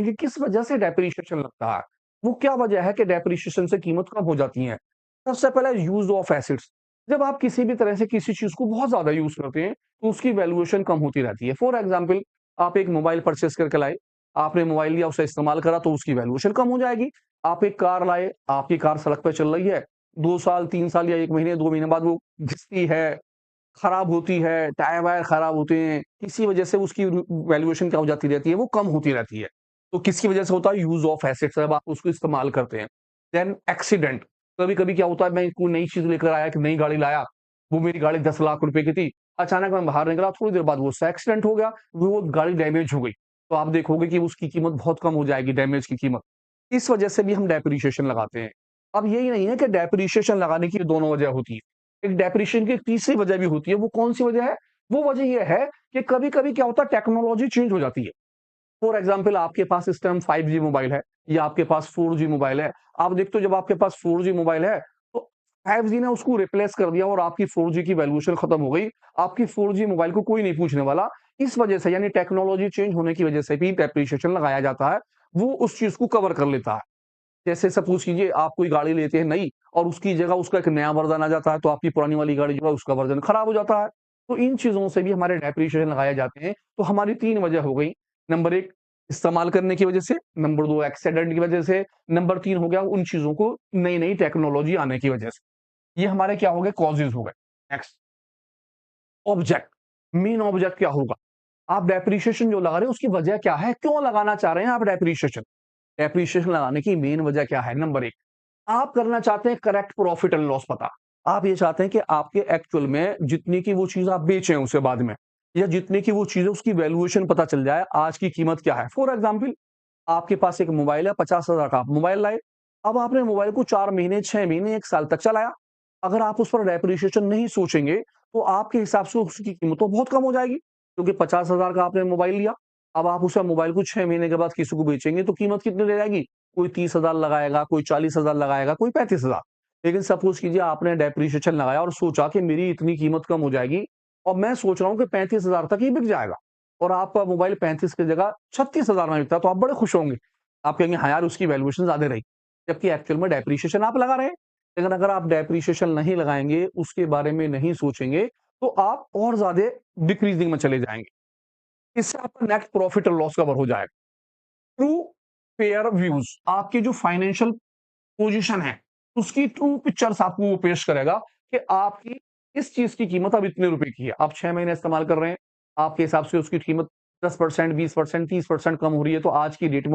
कि किस वजह से डेप्रिसिएशन लगता है। वो क्या वजह है कि डेप्रिसिएशन से कीमत कम हो जाती है? सबसे पहले यूज़ ऑफ एसेट्स। जब आप किसी भी तरह से किसी चीज़ को बहुत ज़्यादा यूज़ करते हैं, तो उसकी वैल्यूएशन कम होती रहती है। फॉर एग्ज़ाम्पल आप एक मोबाइल परचेज़ करके लाए, आपने मोबाइल लिया, उसे इस्तेमाल करा तो उसकी वैल्यूएशन कम हो जाएगी। आप एक कार लाए, आपकी कार सड़क पे चल रही है, 2 साल, 3 साल या 1 महीने, 2 महीने बाद वो घिसती है, खराब होती है, टायर-वायर खराब होते हैं, किसी वजह से उसकी वैल्यूएशन क्या हो जाती रहती है, वो कम होती रहती है। तो किसकी वजह से होता है? यूज़ ऑफ एसेट्स, जब आप उसको इस्तेमाल करते हैं। देन एक्सीडेंट, कभी-कभी क्या होता है, मैं कोई नई चीज़ लेकर आया, एक नई गाड़ी लाया, वो मेरी गाड़ी 10 लाख रुपए की थी, अचानक मैं बाहर निकला, थोड़ी देर बाद वो उससे एक्सीडेंट हो गया, वो गाड़ी डैमेज हो गई। तो आप देखोगे कि उसकी कीमत बहुत कम हो जाएगी, डैमेज की कीमत। इस वजह से भी हम डेप्रिसिएशन लगाते हैं। अब यही नहीं है कि डेप्रिसिएशन लगाने की दोनों वजह होती है। एक डेप्रिसिएशन की एक तीसरी वजह भी होती है, वो कौन-सी वजह है? वो वजह ये है कि कभी-कभी क्या होता है, टेक्नोलॉजी चेंज हो जाती है। फॉर एग्ज़ाम्पल आपके पास इस टाइम 5G मोबाइल है या आपके पास 4G मोबाइल है। आप देखते हो जब आपके पास 4G मोबाइल है, तो 5G ने उसको रिप्लेस कर दिया और आपकी 4G की वैल्यूएशन खत्म हो गई। आपकी 4G मोबाइल को कोई नहीं पूछने वाला। इस वजह से यानी टेक्नोलॉजी चेंज होने की वजह से भी डेप्रिसिएशन लगाया जाता है। वो उस चीज़ को कवर कर लेता है। जैसे सपोज़ कीजिए आप कोई गाड़ी लेते हैं नई और उसकी जगह उसका एक नया वर्ज़न आ जाता है, तो आपकी पुरानी वाली गाड़ी जो है उसका वर्ज़न खराब हो जाता है। तो इन चीज़ों से भी हमारे डेप्रिसिएशन लगाए जाते हैं। तो हमारी 3 वजह हो गई। नंबर 1 इस्तेमाल करने की वजह से, नंबर 2 एक्सीडेंट की वजह से, नंबर 3 हो गया उन चीज़ों को नई-नई टेक्नोलॉजी आने की वजह से। ये हमारे क्या हो गए? कॉजेज़ हो गए। नेक्स्ट ऑब्जेक्ट, मेन ऑब्जेक्ट क्या होगा? आप डेप्रिसिएशन जो लगा रहे हैं उसकी वजह क्या है? क्यों लगाना चाह रहे हैं आप डेप्रिसिएशन? डेप्रिसिएशन लगाने की मेन वजह क्या है? नंबर 1 आप करना चाहते हैं करेक्ट प्रॉफिट एंड लॉस पता। आप ये चाहते हैं कि आपके एक्चुअल में जितने की वो चीज़ आप बेचे हैं उसे बाद में या जितने की वो चीज़ है उसकी वैल्यूएशन पता चल जाए, आज की कीमत क्या है। फॉर एग्ज़ाम्पल आपके पास एक मोबाइल है, 50,000 का आप मोबाइल लाए। अब आपने मोबाइल को 4 महीने, 6 महीने, 1 साल तक चलाया। अगर आप उस पर डेप्रिसिएशन नहीं सोचेंगे, तो आपके हिसाब से उसकी कीमत तो बहुत कम हो जाएगी, क्योंकि 50,000 का आपने मोबाइल लिया। अब आप उस मोबाइल को 6 महीने के बाद किसी को बेचेंगे तो कीमत कितनी रह जाएगी? कोई 30,000 लगाएगा, कोई 40,000 लगाएगा, कोई 35,000। लेकिन सपोज़ कीजिए आपने डेप्रिसिएशन लगाया और सोचा कि मेरी इतनी कीमत कम हो जाएगी और मैं सोच रहा हूँ कि 35,000 तक ही बिक जाएगा और आपका मोबाइल 35 की जगह 36,000 में बिकता है, तो आप बड़े खुश होंगे। आप कहेंगे हाँ यार उसकी वैल्यूएशन ज़्यादा रही। जबकि एक्चुअल में डेप्रिसिएशन आप लगा रहे हैं। लेकिन अगर आप डेप्रिसिएशन नहीं लगाएँगे, उसके बारे में नहीं सोचेंगे, तो आप और ज़्यादा डिक्रीज़िंग में चले जाएँगे। इससे आपका नेट प्रॉफिट और लॉस कवर हो जाएगा। ट्रू फेयर व्यूज़, आपकी जो फाइनेंशियल पोज़ीशन है, उसकी ट्रू पिक्चर्स आपको वो पेश करेगा कि आपकी इस चीज़ की कीमत अब इतने रुपए की है। आप 6 महीने इस्तेमाल कर रहे हैं, आपके हिसाब से उसकी कीमत 10% 20% 30% कम हो रही है, तो आज की डेट में